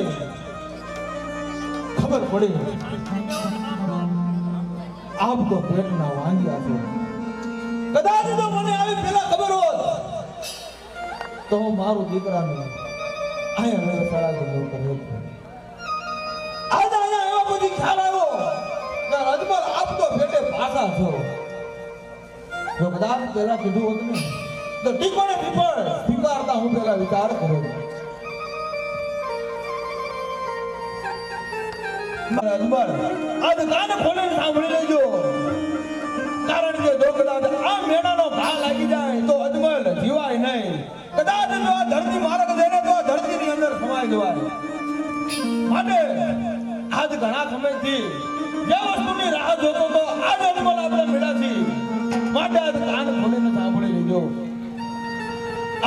પછી ખબર પડી આપ તો પેટના વાંગ્યા છો. કદાચ જો મને આવી પેલા ખબર હોત તો હું મારું દીકરાનું અહીંયા શાળા જ કર્યો. આજે અહીંયા એવા બધી ખ્યાલ આવ્યો કે અજમલ આપ તો પેટે પાછા છો. જો કદાચ પેલા કીધું હોત ને તો ટીપણે ટીપણ સ્વીકારતા હું પેલા વિચાર કરું. અજમલ આજ કાન ખોલીને સાંભળી લેજો, કારણ કે જો કદાચ આ મેળાનો ઘા લાગી જાય તો અજમલ જીવાય નહીં. કદાચ જો આ ધરતી માર્ગ દેને તો આ ધરતીની અંદર સમાઈ જવાય. માટે આજ ઘણા સમયથી જે વસ્તુની રાહ જોતો તો આજ અજમલ આપણે મેળાથી. માટે આજ કાન ખોલીને સાંભળી લેજો.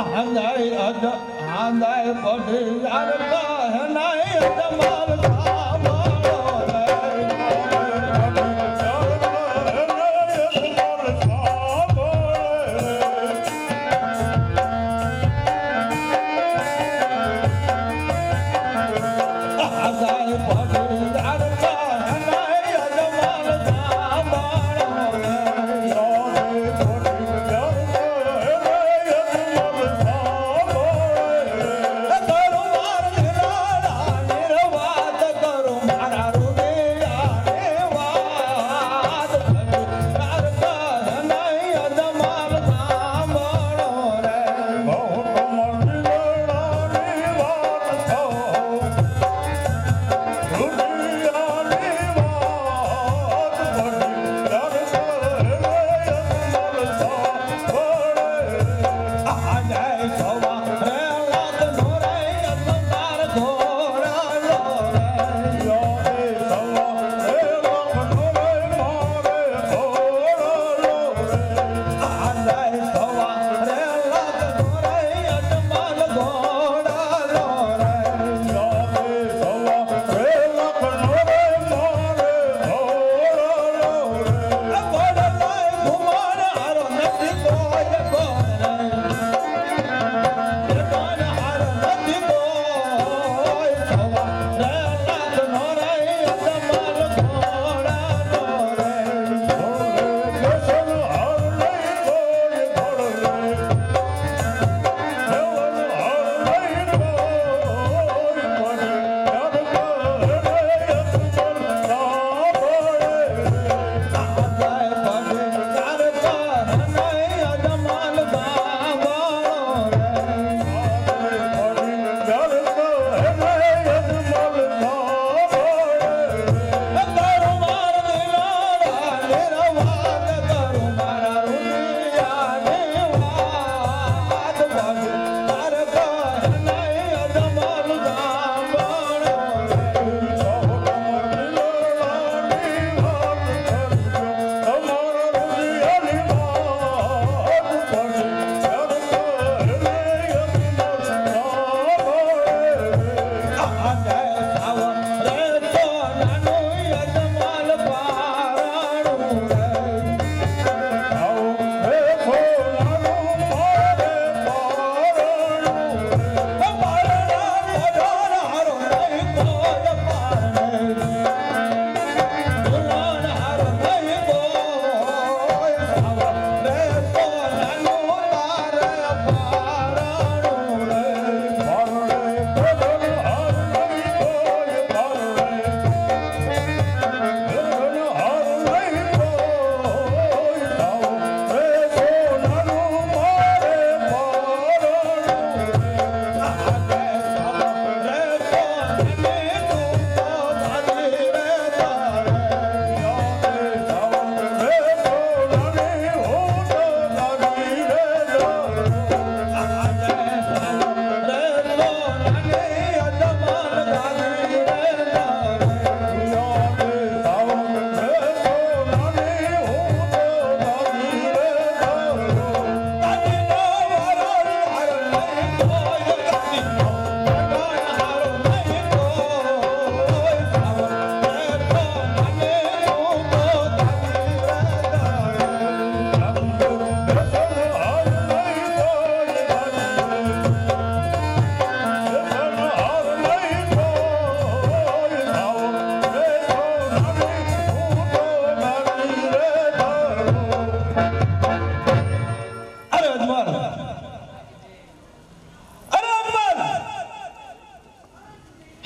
આંદાય પડી આરકા નાય અજમલ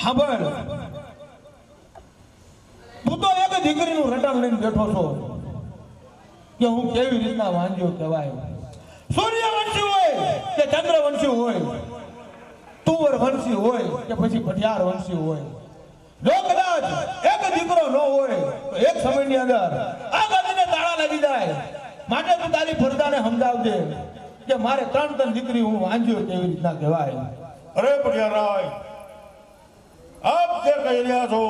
સાંભળ, તું તો એક દીકરીનું રટણ લઈને બેઠો છો કે હું કેવી રીતના વાંજ્યો કહેવાય. સૂર્યવંશી હોય કે ચંદ્રવંશી હોય, તુવર વંશી હોય કે પછી પટિયાર વંશી હોય, જો કદાચ એક દીકરો ન હોય તો એક સમયની અંદર આ ગાદીને તાળા લાગી જાય. માટે તું તારી ફરજાને સમજાવજે કે મારે ત્રણ દીકરી હું વાંજ્યો કેવી રીતના કહેવાય. અરે પટિયારાય, આપ જે કહી રહ્યા છો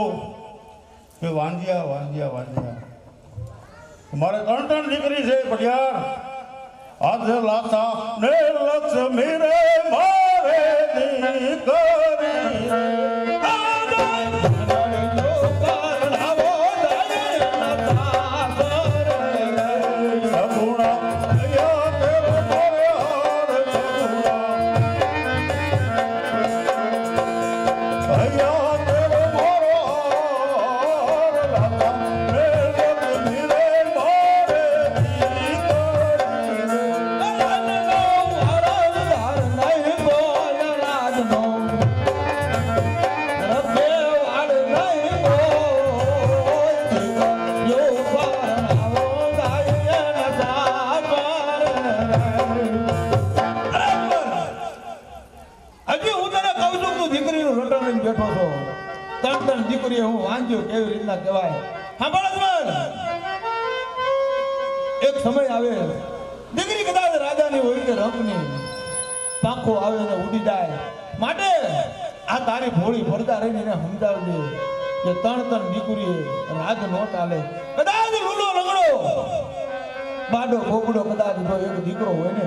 કે વાંજ્યા વાંજ્યા વાંજ્યા, મારે ત્રણ દીકરી છે પટિયાર. આજે લાતા ને લક્ષ્મી રે મારે દીકરી દીકરી હું વાંજ્યો કેવી રીતના કહેવાય. સાંભળ, એક સમય આવે દીકરી કદાચ રાજાની હોય કે રંગની, પાંખો આવે ને ઉડી જાય. માટે આ તારી ભોળી ભરતા રહીને એને સમજાવજે કે ત્રણ દીકરી રાજ નો ચાલે. કદાચ લૂલો રંગડો બાડો ભોગડો કદાચ જો એક દીકરો હોય ને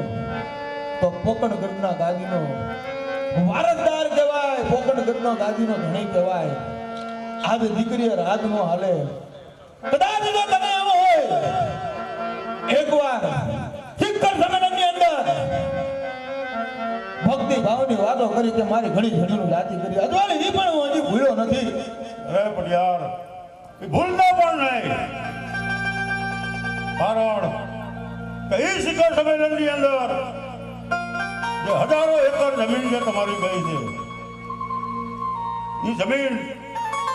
તો પોકણગઢના ગાદીનો વારસદાર કહેવાય, પોકણગઢનો ગાદીનો ધણી કહેવાય. આજ દીકરીએ રાજ નો હાલે. કદાચ જો તને એમ હોય એકવાર શિખર સંમેલનની અંદર ભક્તિ ભાવની વાતો કરી કે મારી ઘણી ઘણીનું જાતિ કરી, અજવાળી એ પણ હું હજી ભૂલ્યો નથી. અરે પટિયાર, ભૂલતા પણ નહીં. કારણ કે એ શિખર સંમેલનની અંદર જે હજારો એકર જમીન જે તમારી ગઈ છે, એ જમીન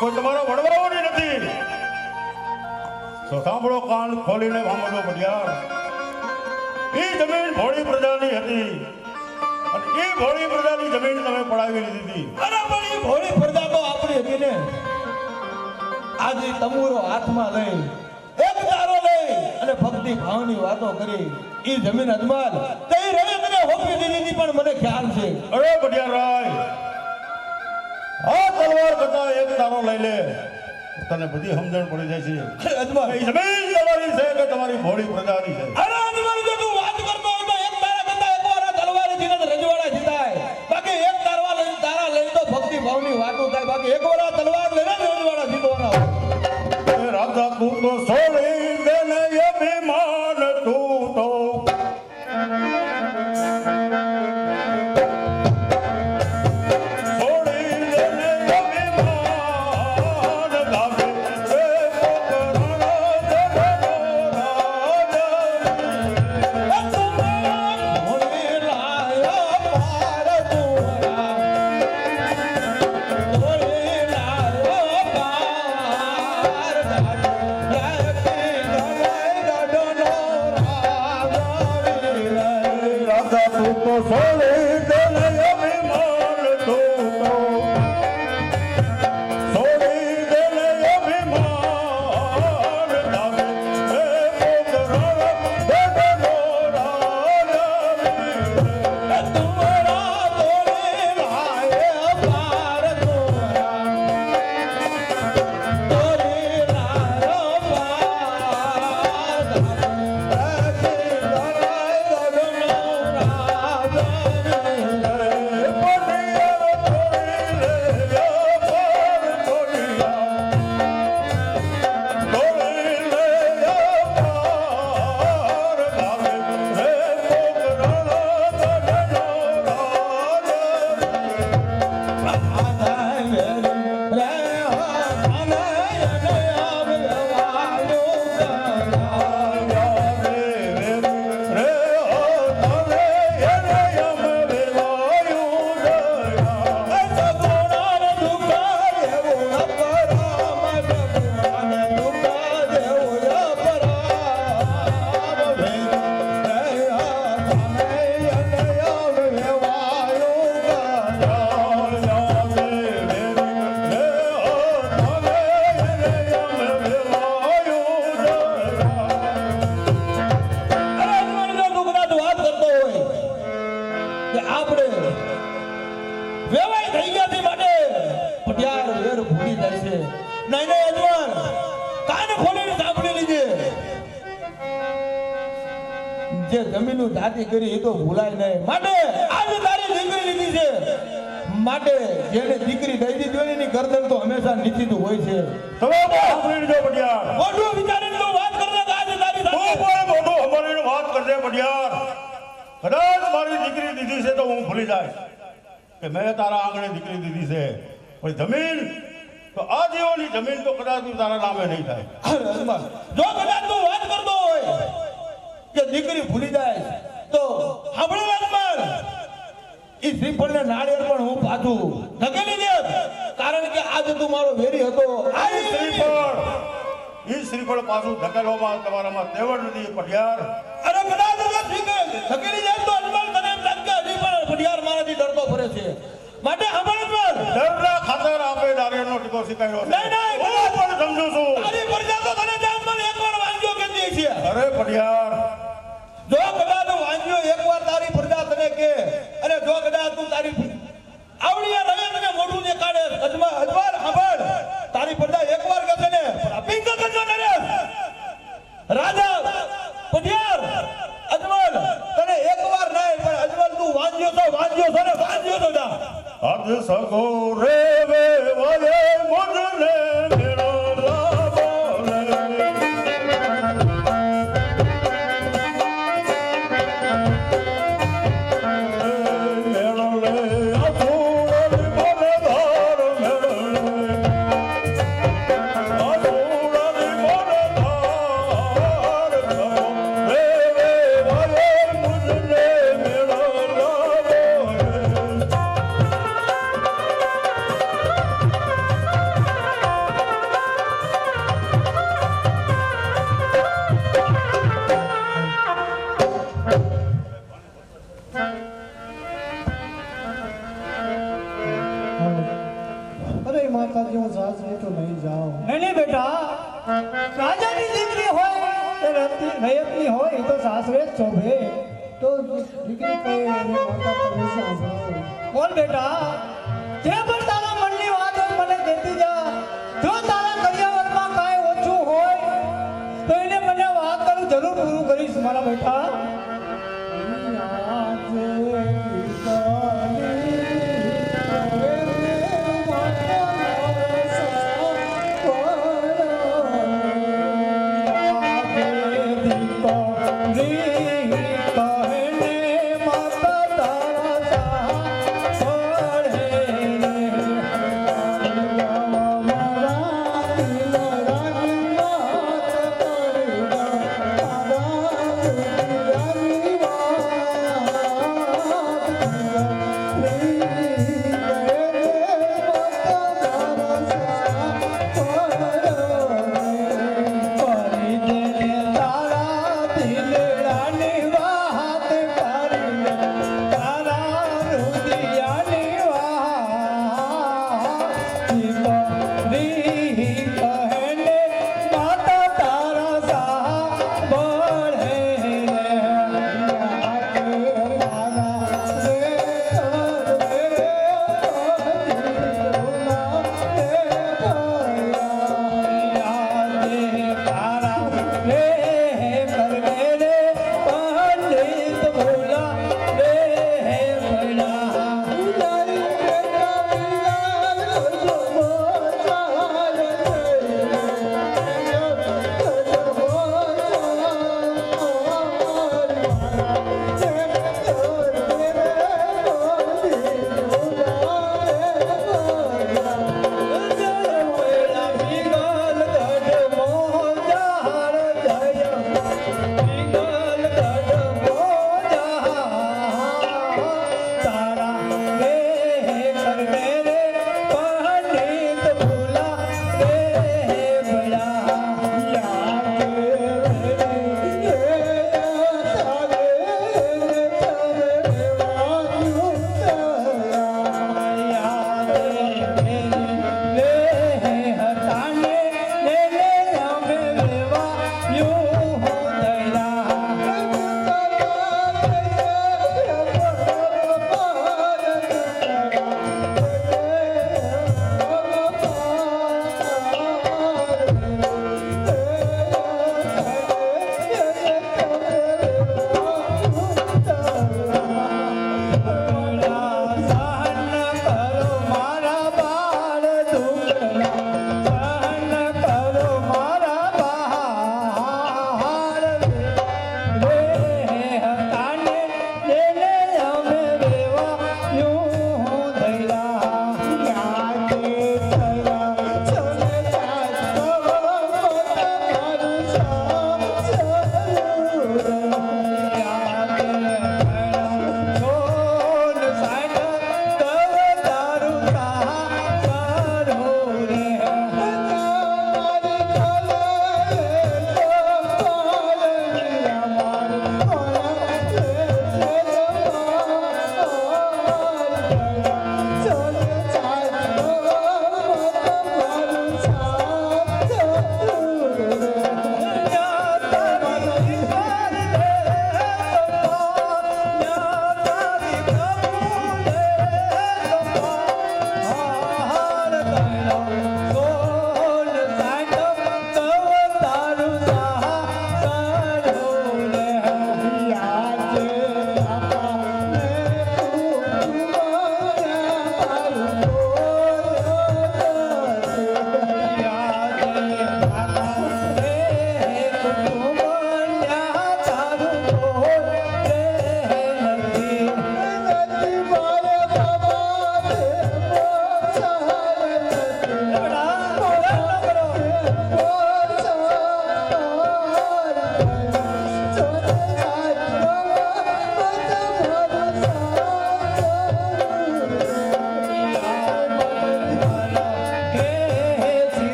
કોઈ તમારો વડવાઓની નથી. તો સાંભળો, કાન ખોલીને સાંભળો પટિયાર. એ જમીન ભોળી પ્રજાની હતી અને એ ભોળી પ્રજાની જમીન તમે પડાવી લીધી. અરે પણ એ ભોળી પ્રજા તો આપણી હતી ને. આજે તમુરો હાથમાં લઈ એક તારો લઈ અને ભક્તિ ભાવની વાતો કરી એ જમીન અજમાલ તે રહે તને હોપી દીધી પણ મને ખ્યાલ છે. અરે પટિયાર રાય, આ તલવાર કરતા એક તારો લઈ લે, તને બધી સમજણ પડી જાય છે. અજમાલ, એ જમીન તમારી છે કે તમારી ભોળી પ્રજાની છે? અરે અજમાલ, જો તું વાત કરતો હોય તો એક તારા કરતા એક વાર તલવારથી ને રજવાડા જીતાય. બાકી એક તારવા લઈને તારા લઈ તો ભક્તિ ભાવની વાતો થાય. બાકી એક વાર તલવાર લઈને રજવાડા જીતવાના હોય. રાજા તું તો સોળી દેને અભિમાન તું તો લાયો પટિયાર વેર ભૂલી જાય છે. નહીં નહીં અજવાન, કાન ખોલીને સાંભળી લીજે. જે જમીનનું દાતી કરી એ તો ભૂલાય નહીં. માટે આજે તારી દીકરી લીધી છે. માટે જેને દીકરી દઈ દીધી હોય એની ગરદન તો હંમેશા નીચી જ હોય છે. તમે સાંભળી લીધો પટિયાર. મોઢું વિચારીને તો વાત કરતા કે આજે તારી તું સાથે પણ મોઢું સંભાળીને વાત કરજે પટિયાર. કદાચ મારી દીકરી દીધી છે તો હું ભૂલી જાય કે મેં તારા આંગણે દીકરી દીધી છે, પણ જમીન તો આ જીવોની જમીન તો કદાચ તારા નામે નહીં થાય. અરે અજમાન, જો કદાચ તું વાત કરતો હોય કે દીકરી ભૂલી જાય તો સાંભળો અજમાન, ઈ શ્રીફળને નાળિયેર પણ હું પાછું ધકેલી દે. કારણ કે આજે તું મારો વેરી હતો. આ શ્રીફળ પાછું ધકેલવામાં તમારામાં તેવડ નથી પટિયાર. અરે કદાચ ધકેલી જાય તો અજમાન તને એમ લાગે કે હજી પણ પટિયાર મારાથી ડરતો ફરે છે. માટે સાંભળ અજમાન, ડરના ખાતર આપે નારિયેળનો ટીકો શીખાયો છે. નહીં, નહીં, હું પણ સમજુ છું. તારી પ્રજા તો તને જાનમાં એકવાર વાંચ્યો કેતી છે. અરે પટિયાર, જો કદાચ વાંચ્યો એકવાર તારી પ્રજા તને કે, અને જો કદાચ તું તારી આવડિયા રવે તને મોઢું દેખાડે, અજમાન સાંભળ, તારી પ્રજા એકવાર કહેશે ને પણ આ પિંક કરજો ને રે રાજા પટિયાર. અજમલ તને એકવાર નહીં પણ અજમલ તું વાંચ્યો છો ને વાંચ્યો છો જા. આજ સગો રે વે વાલે મુજને મેરો લાવો રે. મેરો લે આસુર બોલે ધાર મેરો લે. આસુર બોલે ધાર રે વે વાલે મુજને મેરો લાવો રે. અરે માતાજી, હું સાસ તો નહીં જાઉં. નહીં નહીં બેટા, રાજાની દીકરી હોય કે રયતની હોય એ તો સાસરે જ શોભે. તો દીકરી કહે એને માતા તમે સાંભળો. બોલ બેટા, જે પણ તારા મનની વાત હોય મને કહેતી જા. જો તારા કરિયાવરમાં કાંઈ ઓછું હોય તો એને મને વાત કરું જરૂર પૂરું કરીશ મારા બેટા. Oh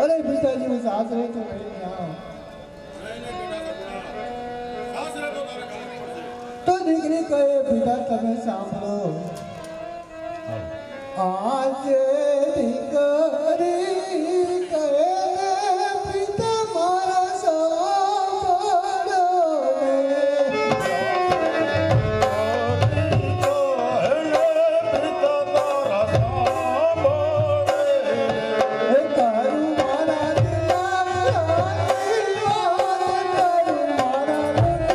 અરે પિતાજી હું સાસરે છું રહીને આવ. તો દીકરી કહે પિતા તમે સાંભળો આજે દીકરી કહે પિતા મારા સાંભળો હે તારું મારા દિલાની વાત તારું મારા દિલાની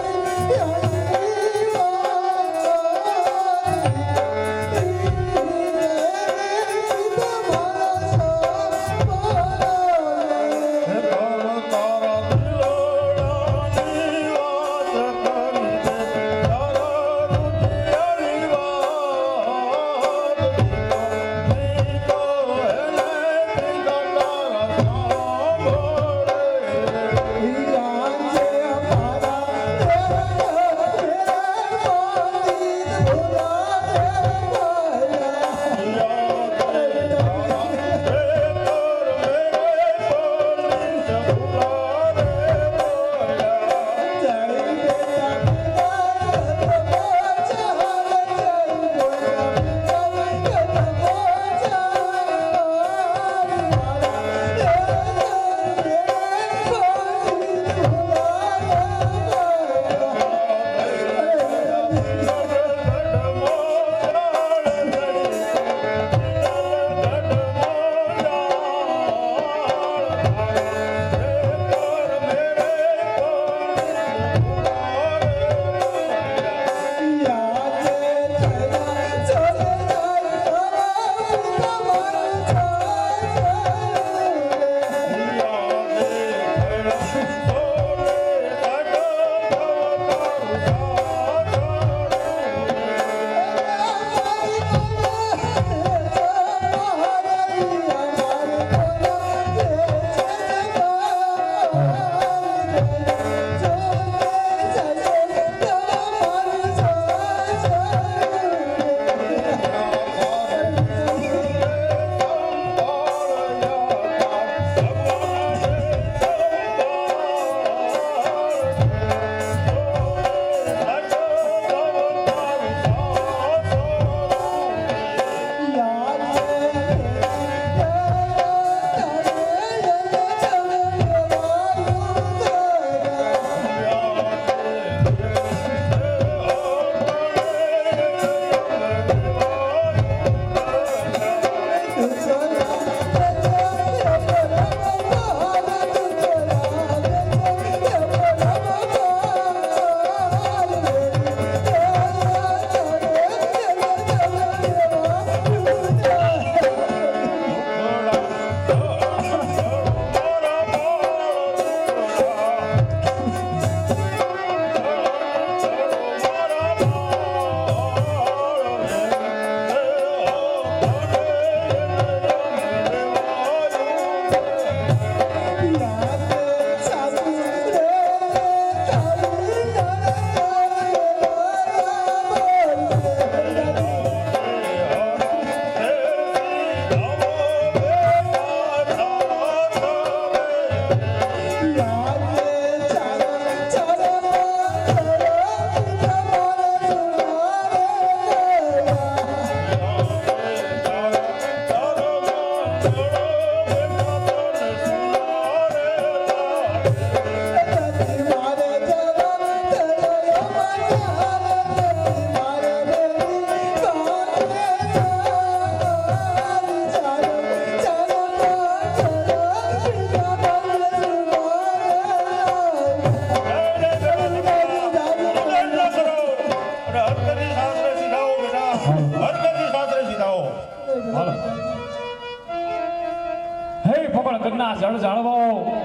પોકળગઢના જળ જાળવો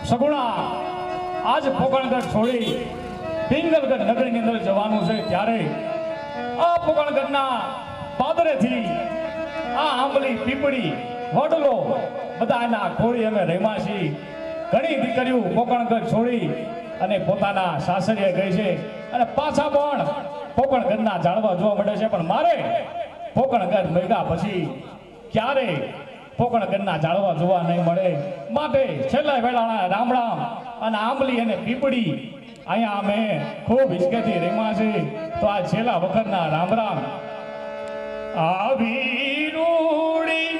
સગુણા આજ પોકળગઢ છોડી પિંગલગઢ નગરીની અંદર જવાનું છે ત્યારે આ પોકળગઢના પાદરેથી આ આંબલી પીપળી વડલો બધા એના ખોળી અમે રહેમાશી ઘણી દીકરીઓ પોકળગઢ છોડી અને પોતાના સાસરીએ ગઈ છે અને પાછા પણ પોકળગઢના જાળવા જોવા મળે છે. પણ મારે પોકળગઢ મેળા પછી ક્યારે પોકણગઢના ઝાડવા જોવા નહીં મળે. માટે છેલ્લા વેળાના રામ રામ અને આંબલી અને પીપળી અહીંયા અમે ખૂબ હિચકેથી રેમાં છે. તો આ છેલ્લા વખતના રામ રામ આવી રૂડી